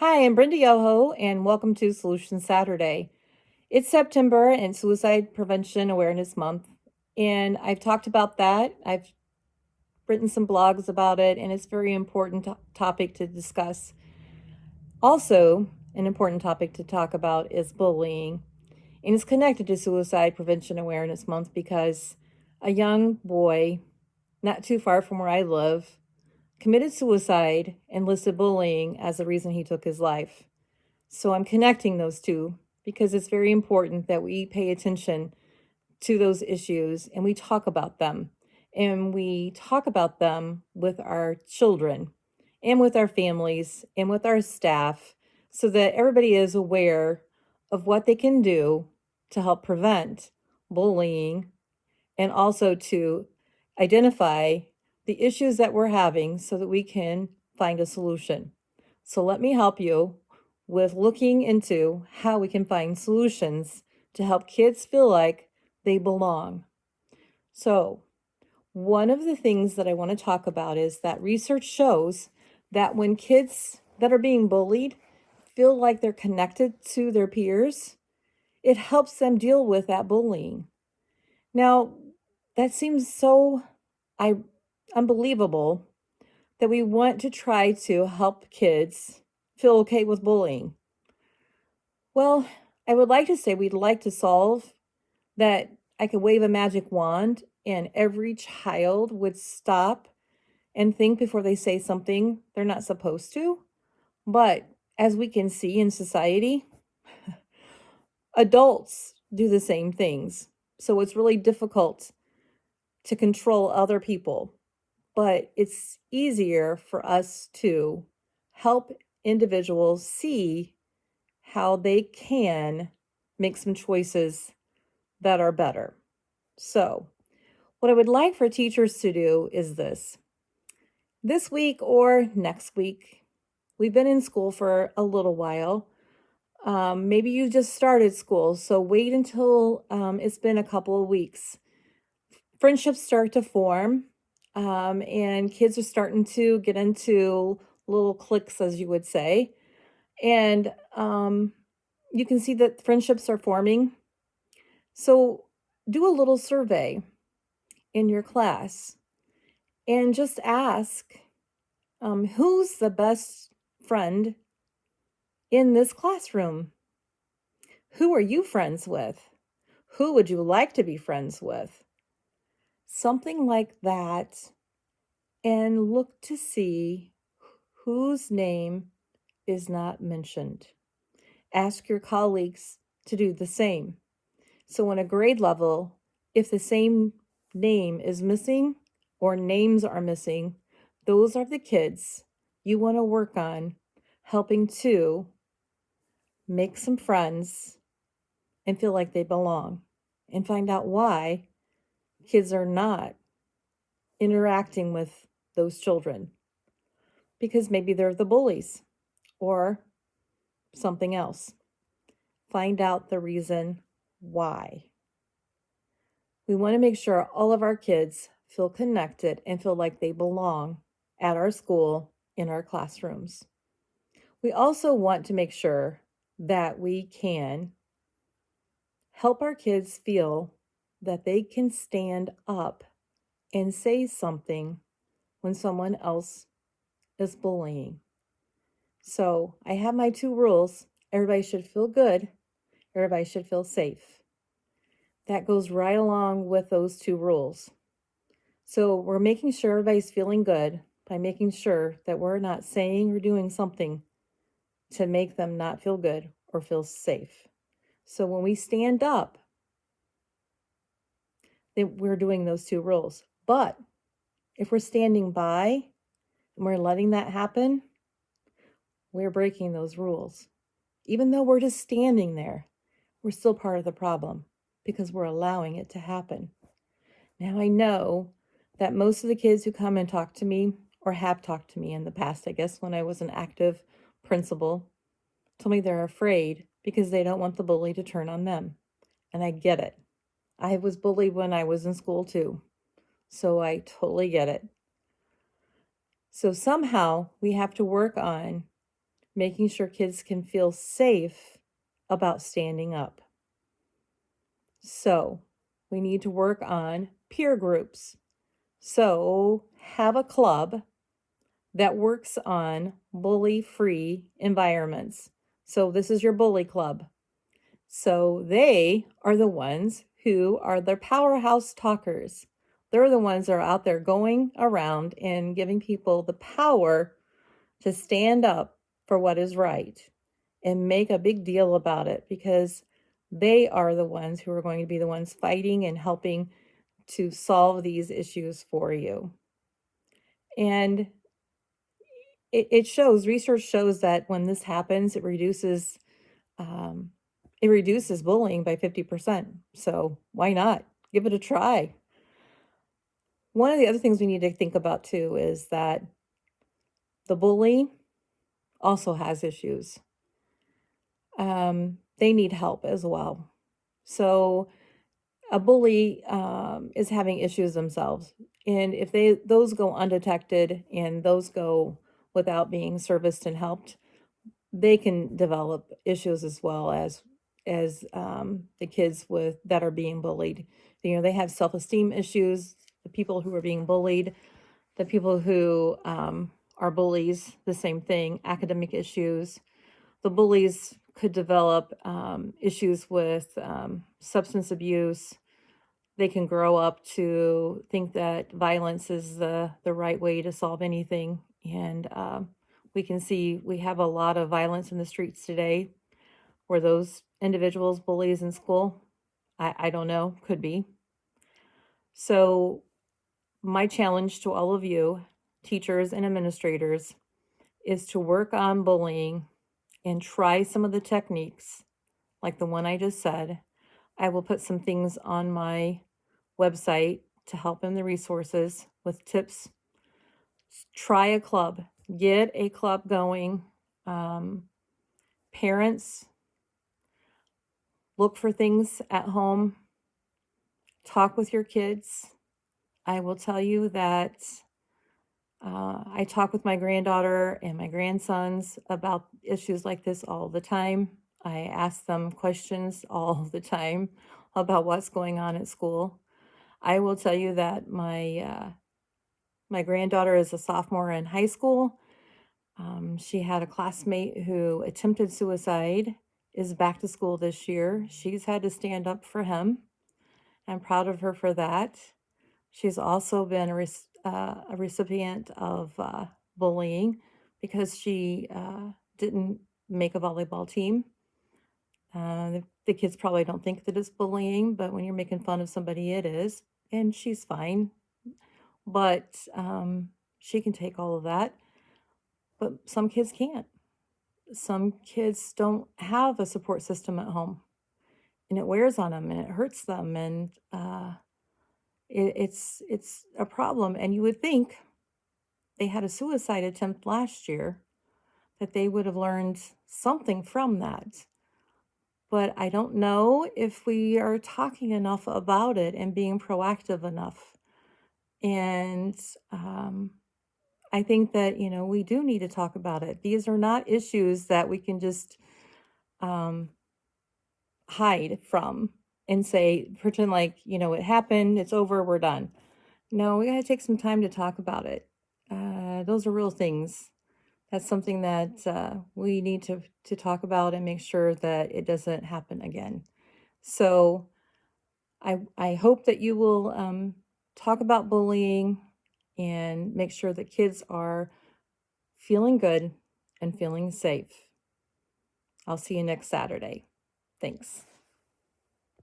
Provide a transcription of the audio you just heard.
Hi, I'm Brenda Yoho, and welcome to Solution Saturday. It's September and Suicide Prevention Awareness Month, and I've talked about that. I've written some blogs about it, and it's a very important topic to discuss. Also, an important topic to talk about is bullying, and it's connected to Suicide Prevention Awareness Month because a young boy, not too far from where I live, committed suicide and listed bullying as the reason he took his life. So I'm connecting those two because it's very important that we pay attention to those issues and we talk about them. And we talk about them with our children and with our families and with our staff so that everybody is aware of what they can do to help prevent bullying and also to identify the issues that we're having so that we can find a solution. So let me help you with looking into how we can find solutions to help kids feel like they belong. So, one of the things that I want to talk about is that research shows that when kids that are being bullied feel like they're connected to their peers, it helps them deal with that bullying. Now, that seems so I unbelievable that we want to try to help kids feel okay with bullying. Well, I would like to say we'd like to solve that I could wave a magic wand and every child would stop and think before they say something they're not supposed to. But as we can see in society, adults do the same things. So it's really difficult to control other people. But it's easier for us to help individuals see how they can make some choices that are better. So, what I would like for teachers to do is this week or next week, we've been in school for a little while. Maybe you just started school, so wait until it's been a couple of weeks. Friendships start to form, and kids are starting to get into little cliques, as you would say. And you can see that friendships are forming. So do a little survey in your class and just ask who's the best friend in this classroom? Who are you friends with? Who would you like to be friends with? Something like that, and look to see whose name is not mentioned. Ask your colleagues to do the same. So, on a grade level, if the same name is missing or names are missing, those are the kids you want to work on helping to make some friends and feel like they belong and find out why kids are not interacting with those children because maybe they're the bullies or something else. Find out the reason why. We want to make sure all of our kids feel connected and feel like they belong at our school, in our classrooms. We also want to make sure that we can help our kids feel that they can stand up and say something when someone else is bullying. So I have my two rules. Everybody should feel good. Everybody should feel safe. That goes right along with those two rules. So we're making sure everybody's feeling good by making sure that we're not saying or doing something to make them not feel good or feel safe. So when we stand up, then we're doing those two rules. But if we're standing by and we're letting that happen, we're breaking those rules. Even though we're just standing there, we're still part of the problem because we're allowing it to happen. Now, I know that most of the kids who come and talk to me or have talked to me in the past, I guess when I was an active principal, told me they're afraid because they don't want the bully to turn on them. And I get it. I was bullied when I was in school too. So I totally get it. So somehow we have to work on making sure kids can feel safe about standing up. So, we need to work on peer groups. So, have a club that works on bully-free environments. So, this is your bully club. So, they are the ones who are the powerhouse talkers. They're the ones that are out there going around and giving people the power to stand up for what is right and make a big deal about it, because they are the ones who are going to be the ones fighting and helping to solve these issues for you. And it shows, research shows that when this happens, um, it reduces bullying by 50%. So why not? Give it a try. One of the other things we need to think about too is that the bully also has issues. They need help as well. So a bully is having issues themselves, and if those go undetected and those go without being serviced and helped, they can develop issues as well as the kids with that are being bullied. You know, they have self-esteem issues. The people who are being bullied, the people who are bullies, the same thing. Academic issues. The bullies could develop issues with substance abuse. They can grow up to think that violence is the right way to solve anything. And we can see we have a lot of violence in the streets today. Were those individuals bullies in school? I don't know, could be. So my challenge to all of you, teachers and administrators, is to work on bullying and try some of the techniques like the one I just said. I will put some things on my website to help in the resources with tips. Try a club, get a club going. Parents, look for things at home, talk with your kids. I will tell you that I talk with my granddaughter and my grandsons about issues like this all the time. I ask them questions all the time about what's going on at school. I will tell you that my granddaughter is a sophomore in high school. She had a classmate who attempted suicide, is back to school this year. She's had to stand up for him. I'm proud of her for that. She's also been a recipient of bullying because she didn't make a volleyball team. The kids probably don't think that it's bullying, but when you're making fun of somebody, it is. And she's fine. But she can take all of that. But some kids can't. Some kids don't have a support system at home, and it wears on them and it hurts them, and it's a problem. And you would think they had a suicide attempt last year that they would have learned something from that. But I don't know if we are talking enough about it and being proactive enough. And I think that, we do need to talk about it. These are not issues that we can just hide from and say, pretend like, it happened, it's over, we're done. No, we got to take some time to talk about it. Those are real things. That's something that we need to talk about and make sure that it doesn't happen again. So I hope that you will talk about bullying and make sure that kids are feeling good and feeling safe. I'll see you next Saturday. Thanks.